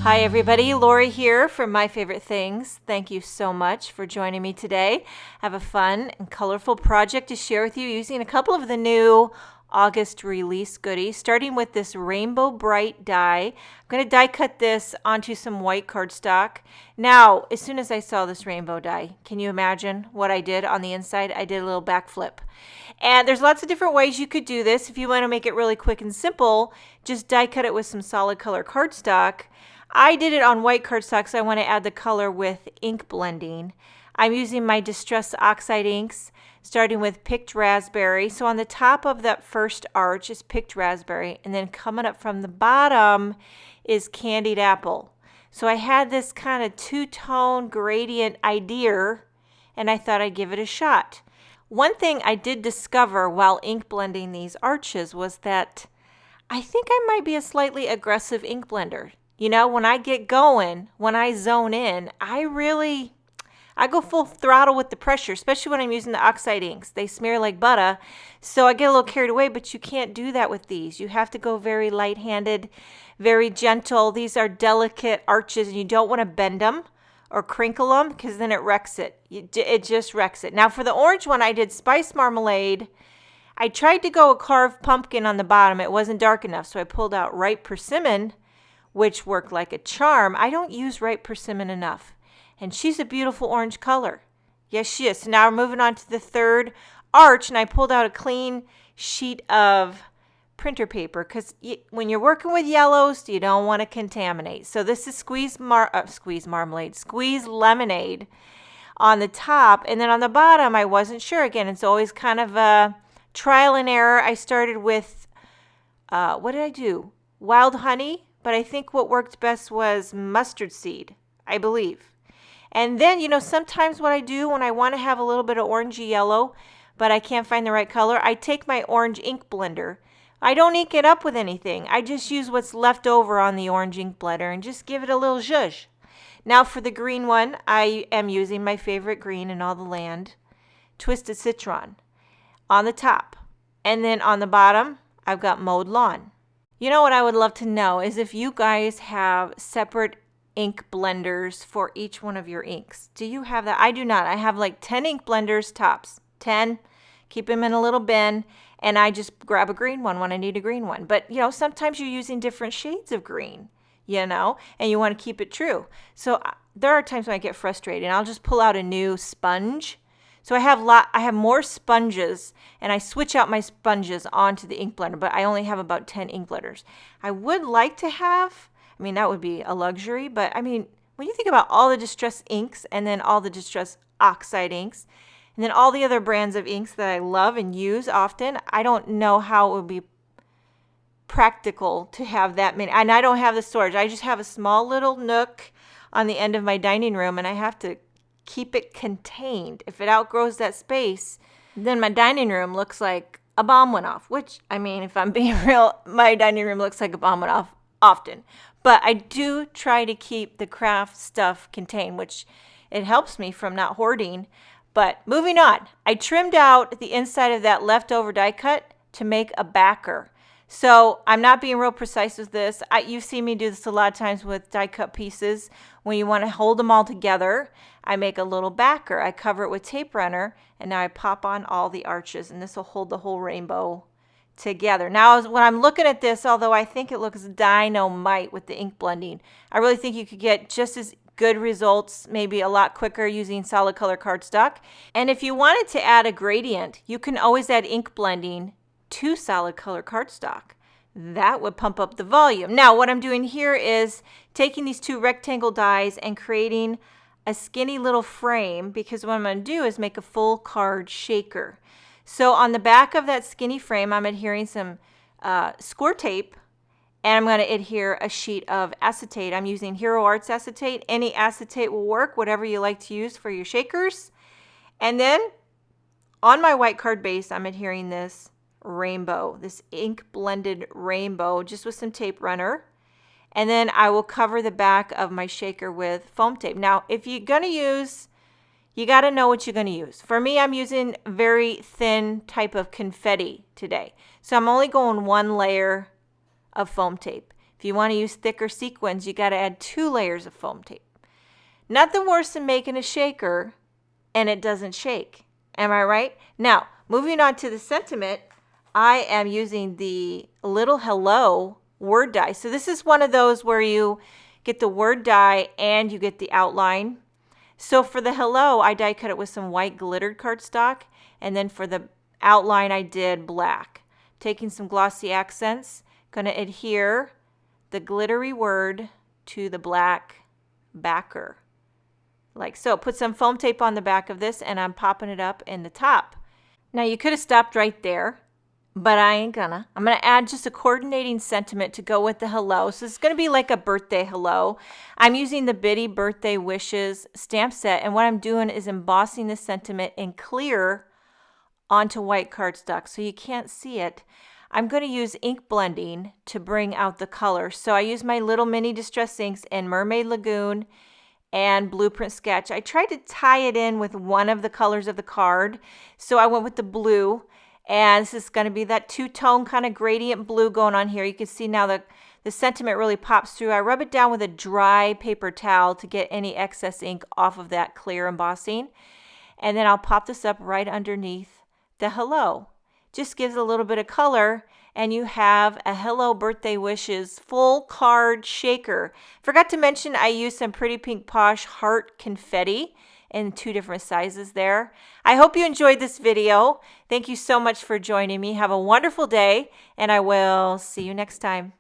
Hi everybody, Laura here from My Favorite Things. Thank you so much for joining me today. I have a fun and colorful project to share with you using a couple of the new August release goodies, starting with this Rainbow Bright die. I'm going to die cut this onto some white cardstock. Now, as soon as I saw this rainbow die, can you imagine what I did on the inside? I did a little backflip. And there's lots of different ways you could do this. If you want to make it really quick and simple, just die cut it with some solid color cardstock. I did it on white cardstock, so I want to add the color with ink blending. I'm using my Distress Oxide inks, starting with Picked Raspberry. So on the top of that first arch is Picked Raspberry, and then coming up from the bottom is Candied Apple. So I had this kind of two-tone gradient idea, and I thought I'd give it a shot. One thing I did discover while ink blending these arches was that I think I might be a slightly aggressive ink blender. You know, when I get going, when I zone in, I go full throttle with the pressure, especially when I'm using the oxide inks. They smear like butter, so I get a little carried away, but you can't do that with these. You have to go very light-handed, very gentle. These are delicate arches, and you don't want to bend them or crinkle them because then it wrecks it. It just wrecks it. Now, for the orange one, I did Spice Marmalade. I tried to go a carved pumpkin on the bottom. It wasn't dark enough, so I pulled out Ripe Persimmon, which worked like a charm. I don't use Ripe Persimmon enough. And she's a beautiful orange color. Yes, she is. So now we're moving on to the third arch, and I pulled out a clean sheet of printer paper because when you're working with yellows, you don't want to contaminate. So this is squeeze lemonade on the top, and then on the bottom, I wasn't sure. Again, it's always kind of a trial and error. I started with, what did I do? Wild honey. But I think what worked best was mustard seed, I believe. And then, you know, sometimes what I do when I want to have a little bit of orangey yellow, but I can't find the right color, I take my orange ink blender. I don't ink it up with anything. I just use what's left over on the orange ink blender and just give it a little zhuzh. Now for the green one, I am using my favorite green in all the land, Twisted Citron, on the top. And then on the bottom, I've got Mowed Lawn. You know what I would love to know is if you guys have separate ink blenders for each one of your inks. Do you have that? I do not. I have like 10 ink blenders tops. 10. Keep them in a little bin, and I just grab a green one when I need a green one. But, you know, sometimes you're using different shades of green, you know, and you want to keep it true. So there are times when I get frustrated, and I'll just pull out a new sponge. So I have more sponges, and I switch out my sponges onto the ink blender, but I only have about 10 ink blenders. I would like to have, I mean, that would be a luxury, but I mean, when you think about all the Distress inks and then all the Distress Oxide inks, and then all the other brands of inks that I love and use often, I don't know how it would be practical to have that many. And I don't have the storage. I just have a small little nook on the end of my dining room, and I have to keep it contained. If it outgrows that space, then my dining room looks like a bomb went off, which, I mean, if I'm being real, my dining room looks like a bomb went off often. But I do try to keep the craft stuff contained, which it helps me from not hoarding. But moving on, I trimmed out the inside of that leftover die cut to make a backer. So I'm not being real precise with this. You've seen me do this a lot of times with die cut pieces. When you want to hold them all together, I make a little backer. I cover it with tape runner, and now I pop on all the arches, and this will hold the whole rainbow together. Now, when I'm looking at this, although I think it looks dynamite with the ink blending, I really think you could get just as good results, maybe a lot quicker using solid color cardstock. And if you wanted to add a gradient, you can always add ink blending to solid color cardstock. That would pump up the volume. Now, what I'm doing here is taking these two rectangle dies and creating a skinny little frame, because what I'm going to do is make a full card shaker. So on the back of that skinny frame, I'm adhering some score tape, and I'm going to adhere a sheet of acetate. I'm using Hero Arts acetate. Any acetate will work, whatever you like to use for your shakers. And then on my white card base, I'm adhering this rainbow, this ink blended rainbow, just with some tape runner. And then I will cover the back of my shaker with foam tape. Now, if you're going to use, you got to know what you're going to use. For me, I'm using very thin type of confetti today. So I'm only going one layer of foam tape. If you want to use thicker sequins, you got to add 2 layers of foam tape. Nothing worse than making a shaker and it doesn't shake. Am I right? Now, moving on to the sentiment, I am using the Little Hello word die. So this is one of those where you get the word die and you get the outline. So for the hello, I die cut it with some white glittered cardstock, and then for the outline I did black. Taking some glossy accents, going to adhere the glittery word to the black backer. Like so. Put some foam tape on the back of this, and I'm popping it up in the top. Now you could have stopped right there, but I ain't gonna. I'm gonna add just a coordinating sentiment to go with the hello. So it's gonna be like a birthday hello. I'm using the Bitty Birthday Wishes stamp set, and what I'm doing is embossing the sentiment in clear onto white cardstock so you can't see it. I'm going to use ink blending to bring out the color. So I use my little mini distress inks in Mermaid Lagoon and Blueprint Sketch. I tried to tie it in with one of the colors of the card, so I went with the blue. And this is going to be that two-tone kind of gradient blue going on here. You can see now the sentiment really pops through. I rub it down with a dry paper towel to get any excess ink off of that clear embossing. And then I'll pop this up right underneath the hello. Just gives a little bit of color, and you have a Hello Birthday Wishes full card shaker. Forgot to mention I used some Pretty Pink Posh heart confetti in 2 different sizes there. I hope you enjoyed this video. Thank you so much for joining me. Have a wonderful day, and I will see you next time.